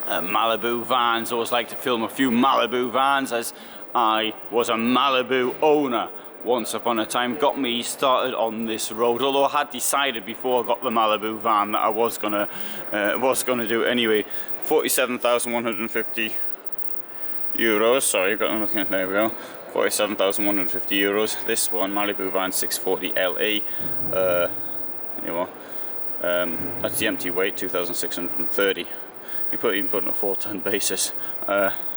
Malibu vans. I always like to film a few Malibu vans, as I was a Malibu owner once upon a time. Got me started on this road, although I had decided before I got the Malibu van that I was gonna do it anyway. 47,150 euros. Sorry, I'm looking at, there we go. 47,150 euros. This one, Malibu van 640 LE. Anyway, that's the empty weight, 2,630. You even put on a 4-ton basis.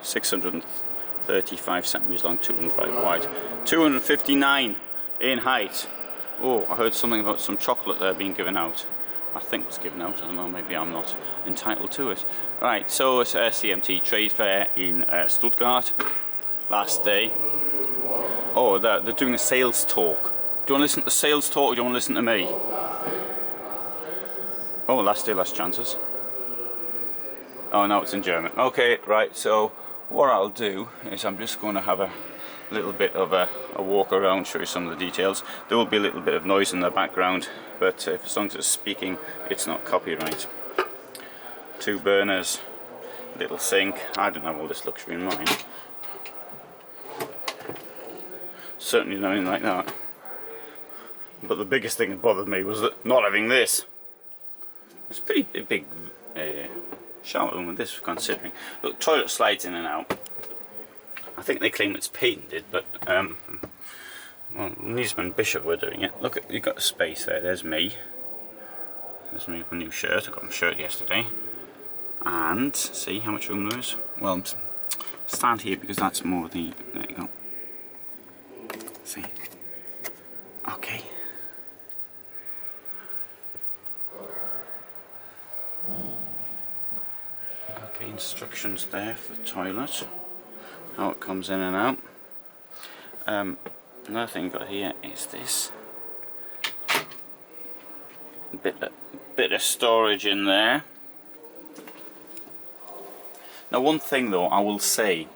635 centimeters long, 205 wide, 259 in height. Oh, I heard something about some chocolate there being given out. I think it's given out, I don't know, maybe I'm not entitled to it. Right, so it's a CMT trade fair in Stuttgart, last day. Oh, they're doing a sales talk. Do you want to listen to the sales talk, or do you want to listen to me? Oh, last day, last chances. Oh, no, it's in German. Okay, right, so what I'll do is I'm just going to have a little bit of a walk around, show you some of the details. There will be a little bit of noise in the background, but as long as it's speaking, it's not copyright. 2 burners, little sink. I don't have all this luxury in mine. Certainly nothing like that. But the biggest thing that bothered me was that not having this. It's pretty big shower room with this, considering. Look, toilet slides in and out. I think they claim it's patented, but well, Niesman Bishop were doing it. Look, you've got a space there. There's me. There's me with my new shirt. I got my shirt yesterday. And see how much room there is. Well, stand here because that's more the. There you go. See. Okay. Okay, instructions there for the toilet. How it comes in and out. Another thing I've got here is this bit of storage in there. Now, one thing though I will say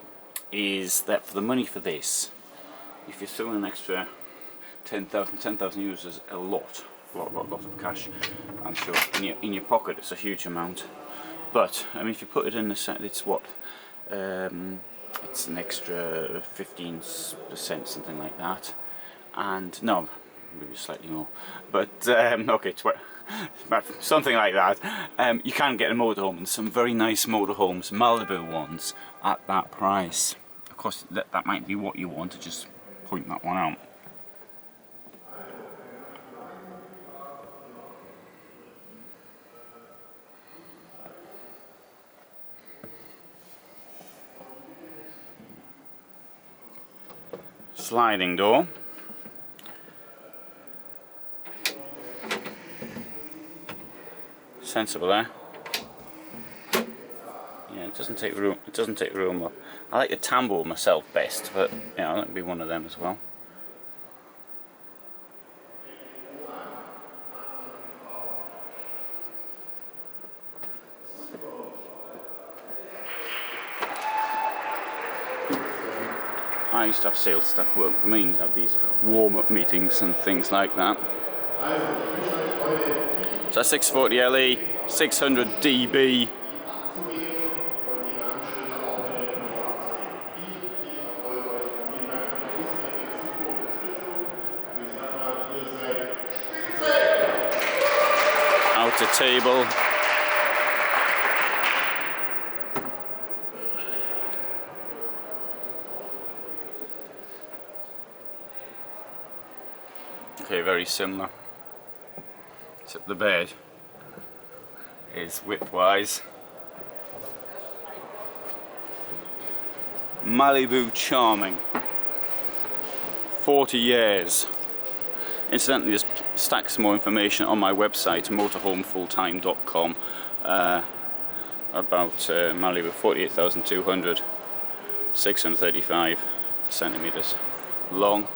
is that for the money for this, if you're throwing an extra 10,000 euros is a lot of cash. I'm sure in your pocket it's a huge amount. But I mean, if you put it in the set, it's what. It's an extra 15%, something like that, and no, maybe slightly more, but okay, something like that. You can get a motorhome, and some very nice motorhomes, Malibu ones, at that price. Of course, that might be what you want, to just point that one out. Sliding door. Sensible there. Yeah, it doesn't take room. It doesn't take room up. I like the Tambo myself best, but yeah, that would be one of them as well. I used to have sales staff work for me and have these warm-up meetings and things like that. So that's 640 LE, 600 dB. Outer table. Okay, very similar, except the bed is widthwise. Malibu charming. 40 years. Incidentally, there's stacks more information on my website, motorhomefulltime.com, about Malibu 48,200, 635 centimeters long.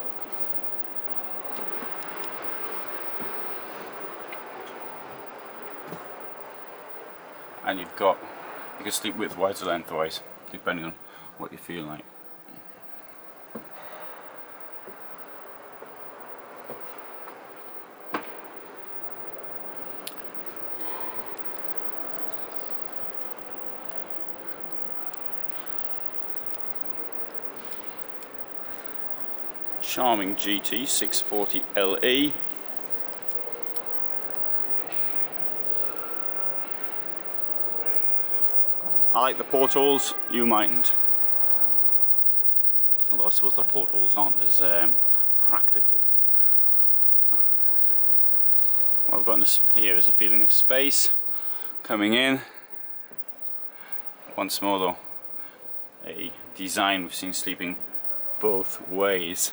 And you can sleep widthwise or lengthwise, depending on what you feel like. charming GT 640 LE. I like the portholes, you mightn't. Although I suppose the portholes aren't as practical. What I've got here is a feeling of space coming in. Once more though, a design we've seen sleeping both ways.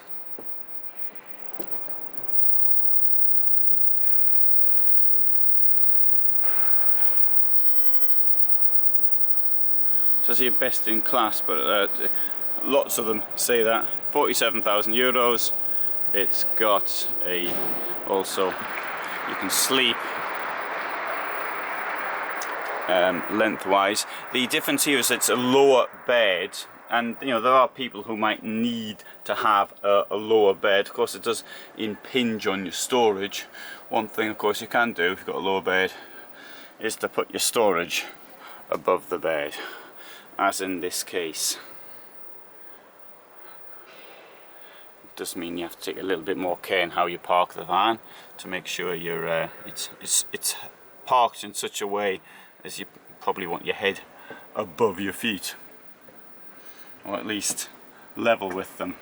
So I see a best in class, but lots of them say that. 47,000 euros. It's got a also you can sleep lengthwise. The difference here is it's a lower bed, and you know there are people who might need to have a lower bed. Of course, it does impinge on your storage. One thing, of course, you can do if you've got a lower bed is to put your storage above the bed, as in this case. It does mean you have to take a little bit more care in how you park the van to make sure you're it's parked in such a way as you probably want your head above your feet, or at least level with them.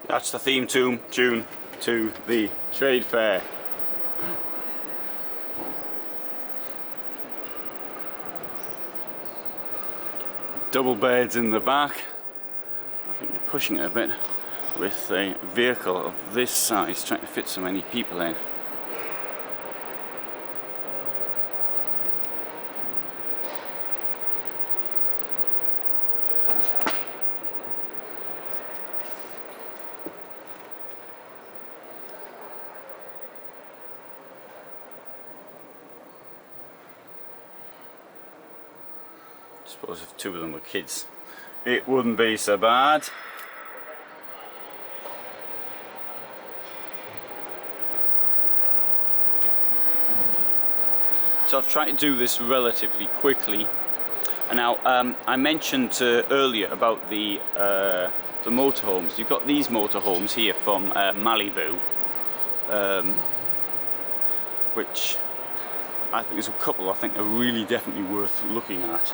That's the theme tune to the trade fair. Double beds in the back. I think they're pushing it a bit with a vehicle of this size, trying to fit so many people in. I suppose if two of them were kids, it wouldn't be so bad. So I've tried to do this relatively quickly. And now I mentioned earlier about the motorhomes. You've got these motorhomes here from Malibu, which I think there's a couple I think are really definitely worth looking at.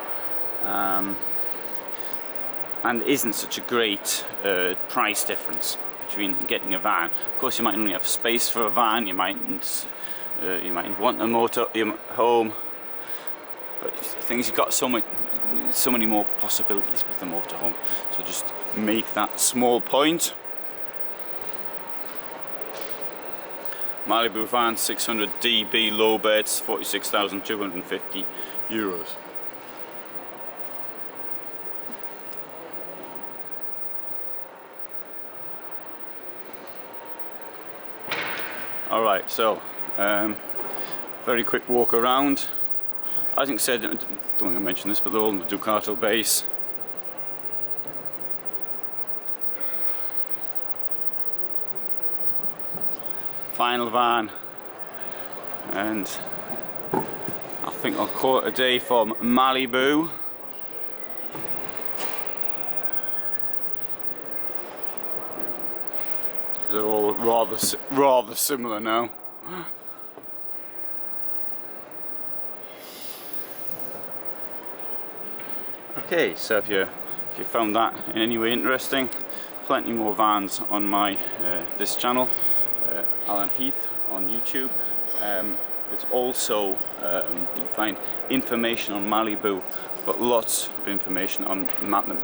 And isn't such a great price difference between getting a van. Of course, you might only have space for a van. You might want a motor home. But things you've got so many more possibilities with the motorhome. So just make that small point. Malibu van 600 dB low beds, 46,250 euros. Alright, so very quick walk around. As I said, I don't think I mentioned this, but they're all on the Ducato base. Final van, and I think I'll call it a day from Malibu. They're all rather similar now. Okay, so if you found that in any way interesting, plenty more vans on my this channel, Alan Heath on YouTube. There's also you can find information on Malibu, but lots of information on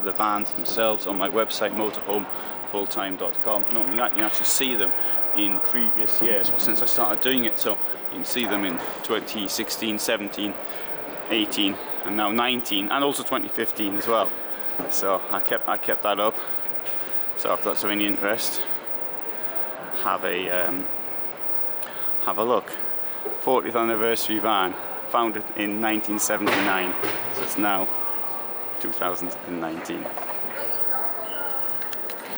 the vans themselves on my website motorhomefulltime.com. Not only that, you can actually see them in previous years, well, since I started doing it, so you can see them in 2016, 17, 18 and now 19, and also 2015 as well. So I kept that up. So if that's of any interest, have a look. 40th anniversary van, founded in 1979, so it's now 2019.